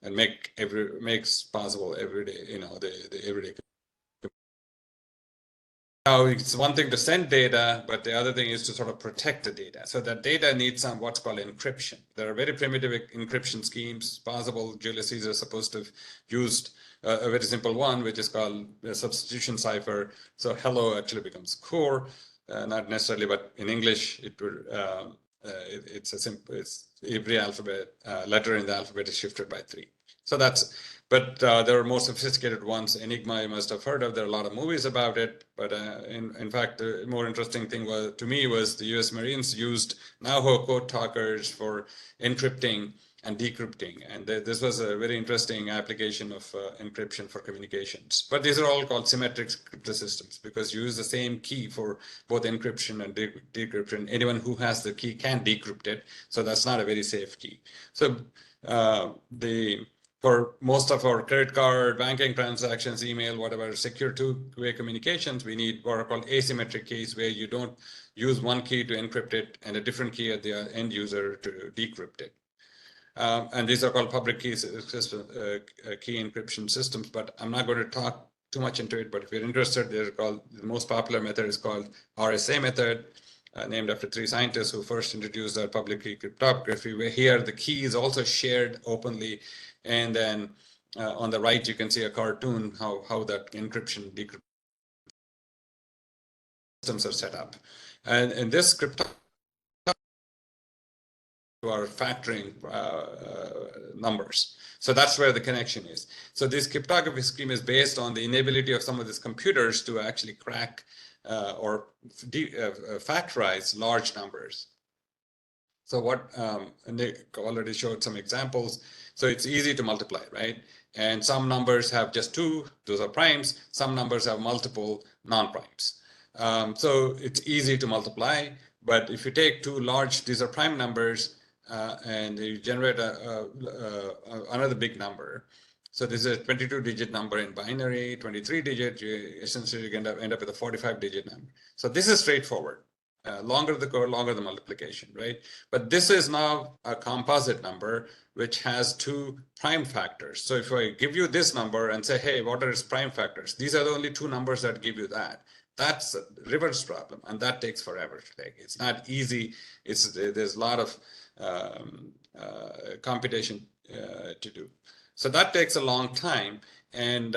and makes possible everyday, the everyday. Now, it's one thing to send data, but the other thing is to sort of protect the data. So that data needs some what's called encryption. There are very primitive encryption schemes possible. Julius Caesar is supposed to have used a very simple one, which is called a substitution cipher. So hello actually becomes core, not necessarily, but in English, it's every alphabet letter in the alphabet is shifted by 3. So but there are more sophisticated ones. Enigma, you must have heard of. There are a lot of movies about it. But in fact, the more interesting thing to me was the U.S. Marines used Navajo code talkers for encrypting and decrypting. And this was a very interesting application of encryption for communications. But these are all called symmetric cryptosystems because you use the same key for both encryption and decryption. Anyone who has the key can decrypt it. So that's not a very safe key. So for most of our credit card, banking transactions, email, whatever, secure two-way communications, we need what are called asymmetric keys, where you don't use one key to encrypt it and a different key at the end user to decrypt it. And these are called public keys, key encryption systems, but I'm not going to talk too much into it, but if you're interested, the most popular method is called RSA method, named after 3 scientists who first introduced our public key cryptography, where here the key is also shared openly. And then on the right, you can see a cartoon how that encryption decryption systems are set up. And in this cryptography, are factoring numbers. So that's where the connection is. So this cryptography scheme is based on the inability of some of these computers to actually crack or factorize large numbers. So and they already showed some examples. So it's easy to multiply, right? And some numbers have just 2, those are primes. Some numbers have multiple non-primes. So it's easy to multiply, but if you take 2 large, these are prime numbers, and you generate another big number. So this is a 22-digit number in binary, 23-digit, you essentially end up with a 45-digit number. So this is straightforward. Longer the code, longer the multiplication, right? But this is now a composite number which has 2 prime factors. So if I give you this number and say, hey, what are its prime factors? These are the only 2 numbers that give you that. That's a reverse problem, and that takes forever to take. It's not easy. There's a lot of computation to do. So that takes a long time. And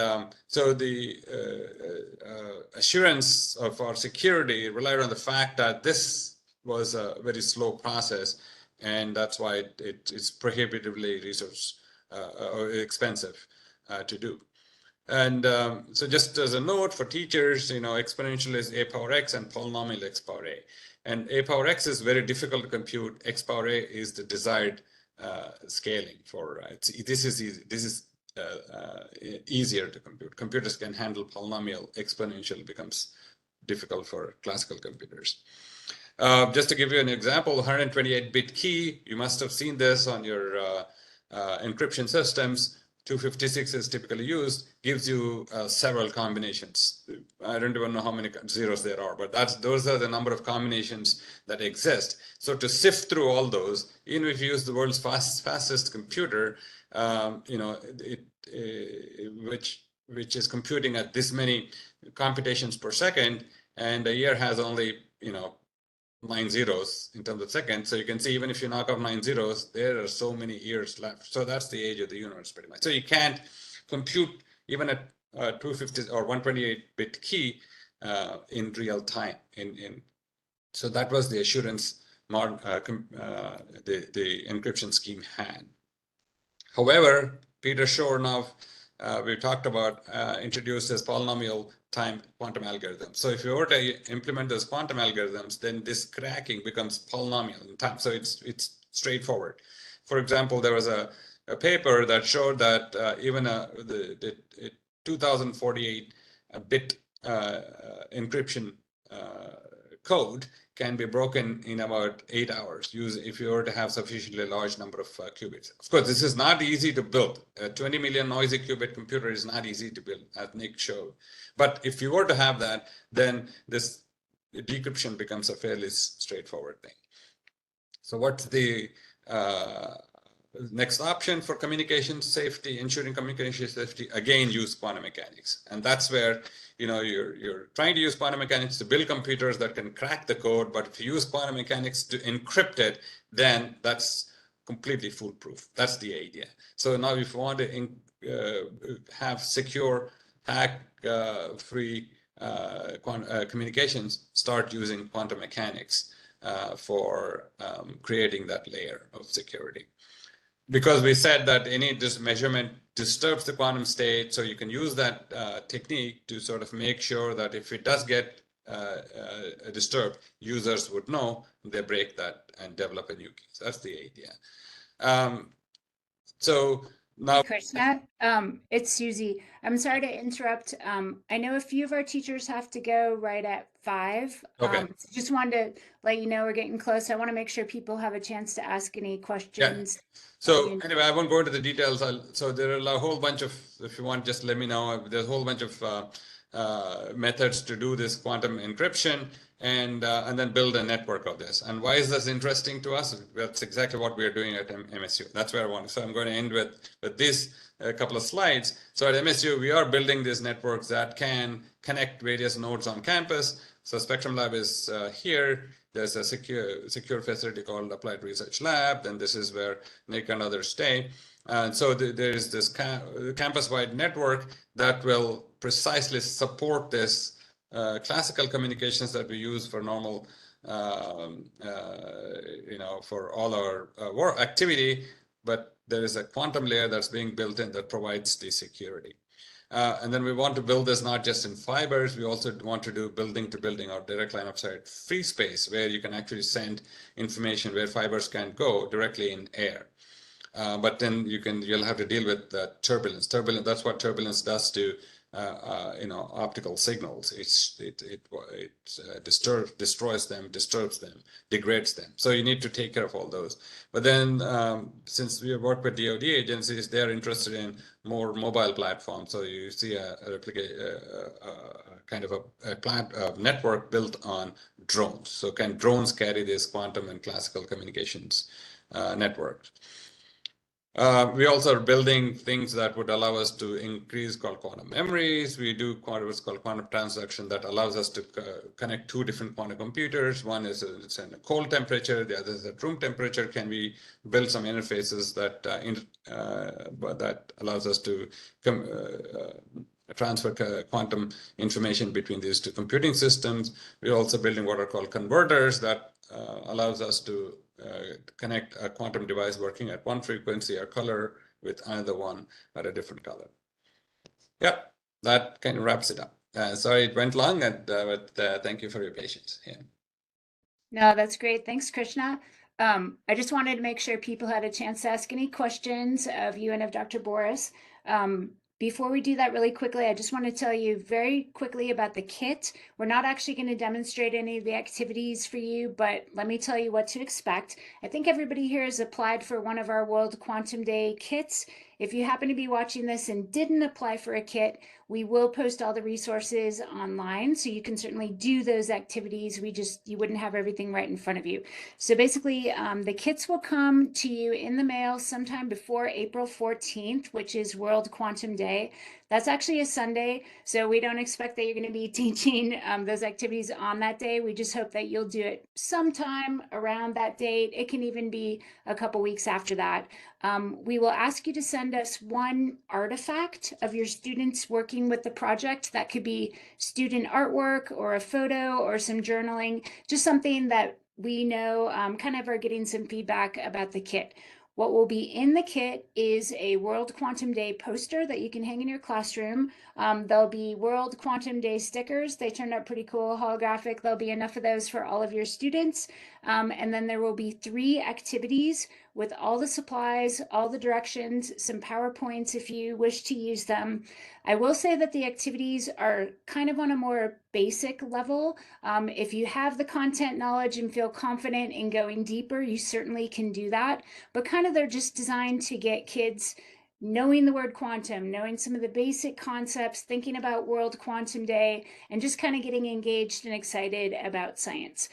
so the assurance of our security relied on the fact that this was a very slow process, and that's why it's prohibitively resource expensive to do. And so just as a note for teachers, exponential is a power x and polynomial x power a. And a power x is very difficult to compute. X power a is the desired scaling for this is easy. This is easier to compute. Computers can handle polynomial. Exponential becomes difficult for classical computers. Just to give you an example, 128-bit key, you must have seen this on your encryption systems. 256 is typically used, gives you several combinations. I don't even know how many zeros there are, but those are the number of combinations that exist. So to sift through all those, even if you use the world's fastest computer, which is computing at this many computations per second, and a year has only 9 zeros in terms of seconds. So you can see, even if you knock off 9 zeros, there are so many years left. So that's the age of the universe pretty much. So you can't compute even at 250 or 128-bit key in real time. So that was the assurance the encryption scheme had. However, Peter Shornoff, we talked about, introduced this polynomial time quantum algorithm. So if you were to implement those quantum algorithms, then this cracking becomes polynomial in time. So it's straightforward. For example, there was a paper that showed that even the 2048-bit encryption code can be broken in about 8 hours if you were to have sufficiently large number of qubits. Of course, this is not easy to build. A 20 million noisy qubit computer is not easy to build, as Nick showed. But if you were to have that, then this decryption becomes a fairly straightforward thing. So what's the next option for communication safety, ensuring communication safety? Again, use quantum mechanics. And that's where you're trying to use quantum mechanics to build computers that can crack the code, but if you use quantum mechanics to encrypt it, then that's completely foolproof. That's the idea. So now if you want to have secure, hack-free communications, start using quantum mechanics for creating that layer of security. Because we said that any measurement disturbs the quantum state, so you can use that technique to sort of make sure that if it does get disturbed, users would know, they break that and develop a new key. So that's the idea. So now, Hey, Krishna, it's Susie. I'm sorry to interrupt. I know a few of our teachers have to go right at 5. Okay. So just wanted to let you know we're getting close. I want to make sure people have a chance to ask any questions. So anyway, I won't go into the details. So there are a whole bunch of, if you want, just let me know. There's a whole bunch of methods to do this quantum encryption and then build a network of this. And why is this interesting to us? That's exactly what we are doing at MSU. That's where I want to. So I'm going to end with this couple of slides. So at MSU, we are building these networks that can connect various nodes on campus. So Spectrum Lab is here. There's a secure facility called Applied Research Lab. Then this is where Nick and others stay. And so there is this campus-wide network that will precisely support this classical communications that we use for normal, for all our work activity. But there is a quantum layer that's being built in that provides the security. And then we want to build this not just in fibers, we also want to do building to building or direct line of sight free space where you can actually send information where fibers can go directly in air. But then you'll have to deal with turbulence. That's what turbulence does to optical signals. It destroys them, disturbs them, degrades them. So you need to take care of all those. But then since we work with DoD agencies, they're interested in more mobile platforms. So you see a network built on drones. So can drones carry this quantum and classical communications networks? We also are building things that would allow us to increase quantum memories. We do what's called quantum transaction that allows us to connect 2 different quantum computers. One is it's in a cold temperature, the other is at room temperature. Can we build some interfaces that allows us to transfer quantum information between these 2 computing systems? We're also building what are called converters that allows us to connect a quantum device working at one frequency or color with another one at a different color. Yep, that kind of wraps it up. Sorry it went long, but thank you for your patience. Yeah. No, that's great. Thanks, Krishna. I just wanted to make sure people had a chance to ask any questions of you and of Dr. Borys. Before we do that really quickly, I just want to tell you very quickly about the kit. We're not actually going to demonstrate any of the activities for you, but let me tell you what to expect. I think everybody here has applied for one of our World Quantum Day kits. If you happen to be watching this and didn't apply for a kit, we will post all the resources online, so you can certainly do those activities. You wouldn't have everything right in front of you. So basically, the kits will come to you in the mail sometime before April 14th, which is World Quantum Day. That's actually a Sunday, so we don't expect that you're going to be teaching those activities on that day. We just hope that you'll do it sometime around that date. It can even be a couple weeks after that. We will ask you to send us one artifact of your students working with the project. That could be student artwork or a photo or some journaling, just something that we know kind of are getting some feedback about the kit. What will be in the kit is a World Quantum Day poster that you can hang in your classroom. There'll be World Quantum Day stickers. They turned out pretty cool, holographic. There'll be enough of those for all of your students. And then there will be 3 activities with all the supplies, all the directions, some PowerPoints if you wish to use them. I will say that the activities are kind of on a more basic level. If you have the content knowledge and feel confident in going deeper, you certainly can do that. But kind of they're just designed to get kids knowing the word quantum, knowing some of the basic concepts, thinking about World Quantum Day, and just kind of getting engaged and excited about science.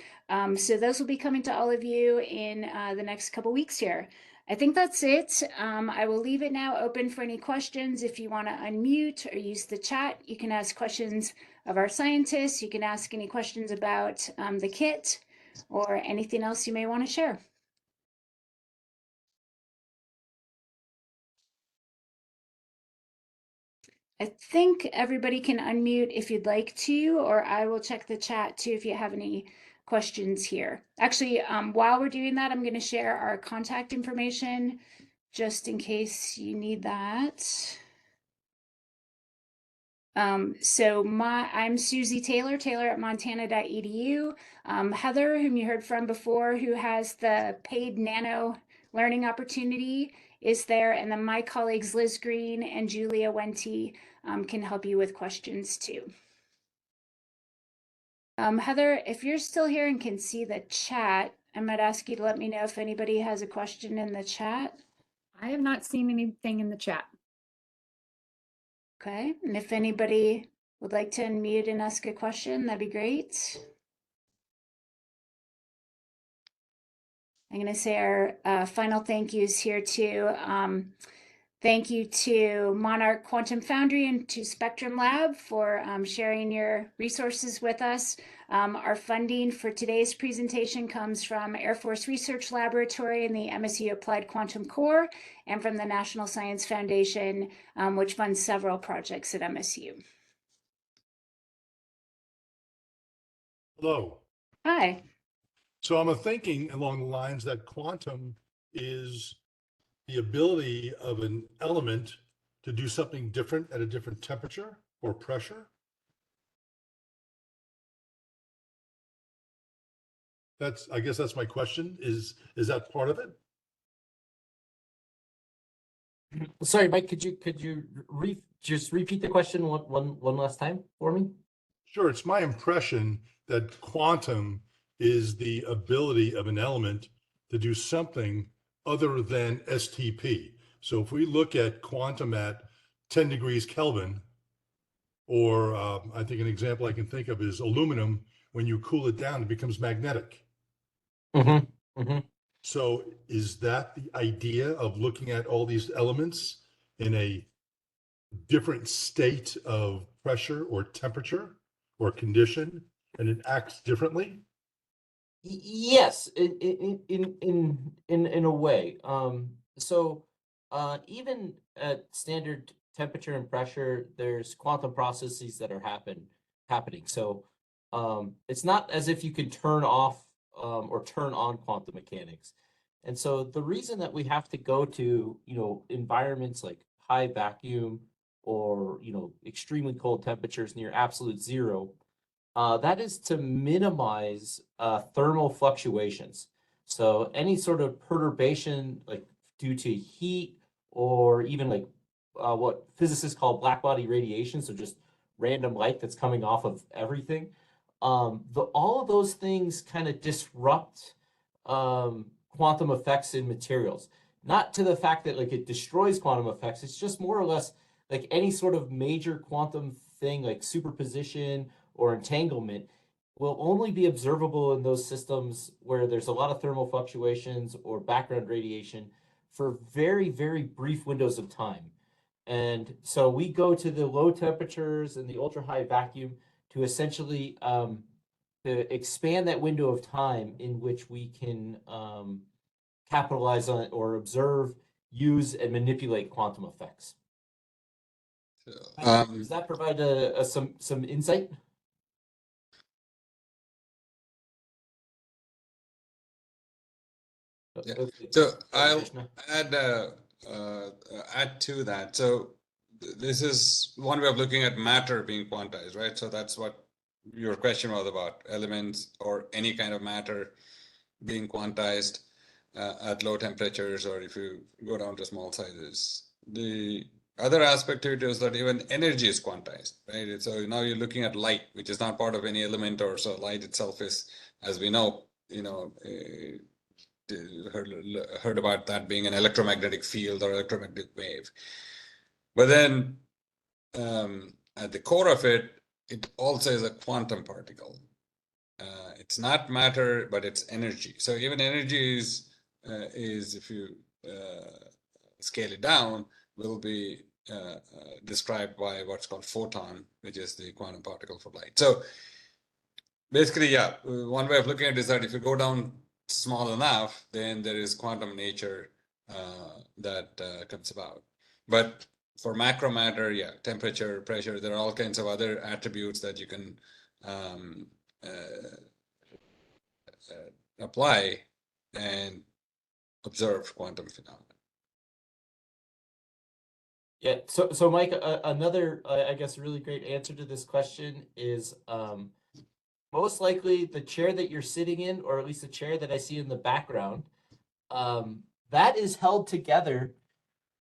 So those will be coming to all of you in the next couple weeks here. I think that's it. I will leave it now open for any questions. If you want to unmute or use the chat, you can ask questions of our scientists. You can ask any questions about the kit or anything else you may want to share. I think everybody can unmute if you'd like to, or I will check the chat too if you have any questions here. Actually, while we're doing that, I'm going to share our contact information just in case you need that. So I'm Susie Taylor at montana.edu. Heather, whom you heard from before, who has the paid nano learning opportunity, is there. And then my colleagues Liz Green and Julia Wente can help you with questions too. Heather, if you're still here and can see the chat, I might ask you to let me know if anybody has a question in the chat. I have not seen anything in the chat. Okay, and if anybody would like to unmute and ask a question, that'd be great. I'm going to say our final thank yous here too. Thank you to MonArk Quantum Foundry and to Spectrum Lab for sharing your resources with us. Our funding for today's presentation comes from Air Force Research Laboratory and the MSU Applied Quantum Core, and from the National Science Foundation, which funds several projects at MSU. Hello. Hi. So I'm thinking along the lines that quantum is the ability of an element to do something different at a different temperature or pressure. I guess that's my question. Is that part of it? Sorry, Mike, could you just repeat the question one last time for me? Sure. It's my impression that quantum is the ability of an element to do something other than STP. So if we look at quantum at 10 degrees Kelvin, or I think an example I can think of is aluminum, when you cool it down, it becomes magnetic. Mm-hmm. Mm-hmm. So is that the idea of looking at all these elements in a different state of pressure or temperature or condition, and it acts differently? Yes, in a way. So even at standard temperature and pressure, there's quantum processes that are happening. So it's not as if you can turn off or turn on quantum mechanics. And so the reason that we have to go to, environments like high vacuum or, extremely cold temperatures near absolute zero, that is to minimize thermal fluctuations. So any sort of perturbation, like due to heat or even like what physicists call black body radiation, so just random light that's coming off of everything. All of those things kind of disrupt quantum effects in materials. Not to the fact that like it destroys quantum effects, it's just more or less like any sort of major quantum thing like superposition or entanglement will only be observable in those systems where there's a lot of thermal fluctuations or background radiation for very, very brief windows of time. And so we go to the low temperatures and the ultra high vacuum to essentially to expand that window of time in which we can capitalize on or observe, use, and manipulate quantum effects. Does that provide some insight? Yeah. So I'll add to that. So this is one way of looking at matter being quantized, right? So that's what your question was about, elements or any kind of matter being quantized at low temperatures, or if you go down to small sizes. The other aspect to it is that even energy is quantized, right? So now you're looking at light, which is not part of any element, or so light itself is, as we know, heard about that being an electromagnetic field or electromagnetic wave. But then at the core of it, it also is a quantum particle. It's not matter, but it's energy. So even energy is if you scale it down, will be described by what's called photon, which is the quantum particle for light. So basically, yeah, one way of looking at it is that if you go down small enough, then there is quantum nature that comes about. But for macro matter, yeah, temperature, pressure, there are all kinds of other attributes that you can apply and observe quantum phenomena. Yeah, so Mike, another, I guess, really great answer to this question is most likely the chair that you're sitting in, or at least the chair that I see in the background, that is held together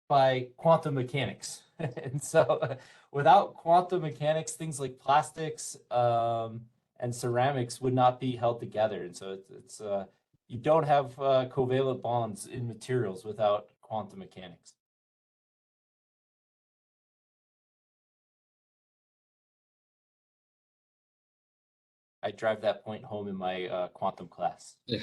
by quantum mechanics. And so without quantum mechanics, things like plastics and ceramics would not be held together. And so it's you don't have covalent bonds in materials without quantum mechanics. I drive that point home in my quantum class. Yeah.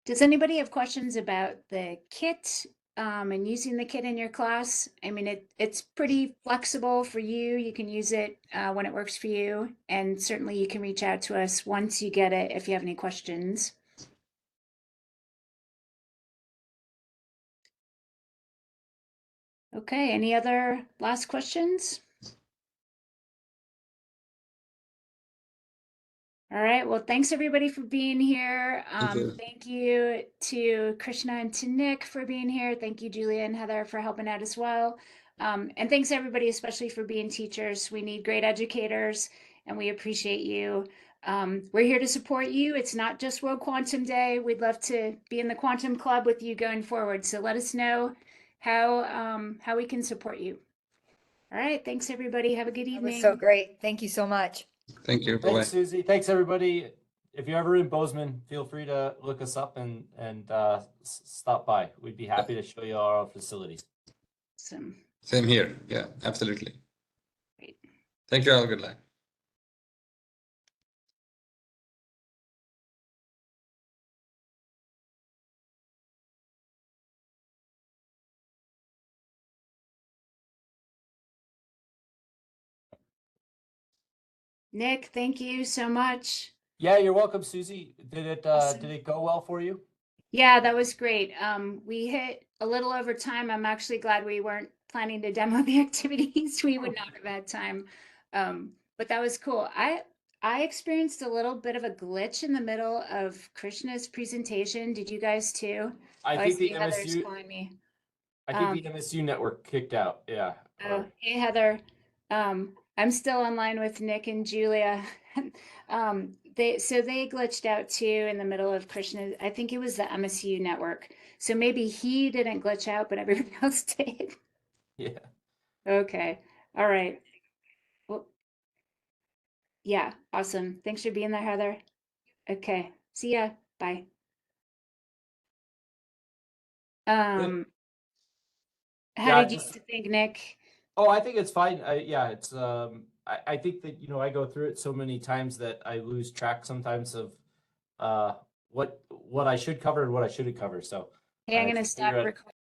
Does anybody have questions about the kit and using the kit in your class? I mean, it's pretty flexible for you. You can use it when it works for you. And certainly you can reach out to us once you get it if you have any questions. Okay, any other last questions? All right, well, thanks everybody for being here. Thank you to Krishna and to Nick for being here. Thank you, Julia and Heather, for helping out as well. And thanks everybody, especially for being teachers. We need great educators and we appreciate you. We're here to support you. It's not just World Quantum Day. We'd love to be in the Quantum Club with you going forward. So let us know how we can support you. All right, thanks everybody. Have a good evening. That was so great. Thank you so much. Thank you. Bye-bye. Thanks, Susie. Thanks, everybody. If you're ever in Bozeman, feel free to look us up and stop by. We'd be happy to show you our facilities. Awesome. Same here. Yeah, absolutely. Great. Thank you all. Good luck. Nick, thank you so much. Yeah, you're welcome, Susie. Did it Awesome. did it go well for you? Yeah, that was great. We hit a little over time. I'm actually glad we weren't planning to demo the activities. We would not have had time. But that was cool. I experienced a little bit of a glitch in the middle of Krishna's presentation. Did you guys too? I think see the Heather's MSU calling me. I think the MSU network kicked out. Yeah. Oh, hey Heather. I'm still online with Nick and Julia. They glitched out too in the middle of Krishna. I think it was the MSU network. So maybe he didn't glitch out, but everybody else did. Yeah. Okay. All right. Well, yeah, awesome. Thanks for being there, Heather. Okay. See ya. Bye. How did you think, Nick? Oh, I think it's fine. Yeah, it's I think that I go through it so many times that I lose track sometimes of what I should cover and what I shouldn't cover. So Hey, I'm I gonna figure stop out- recording.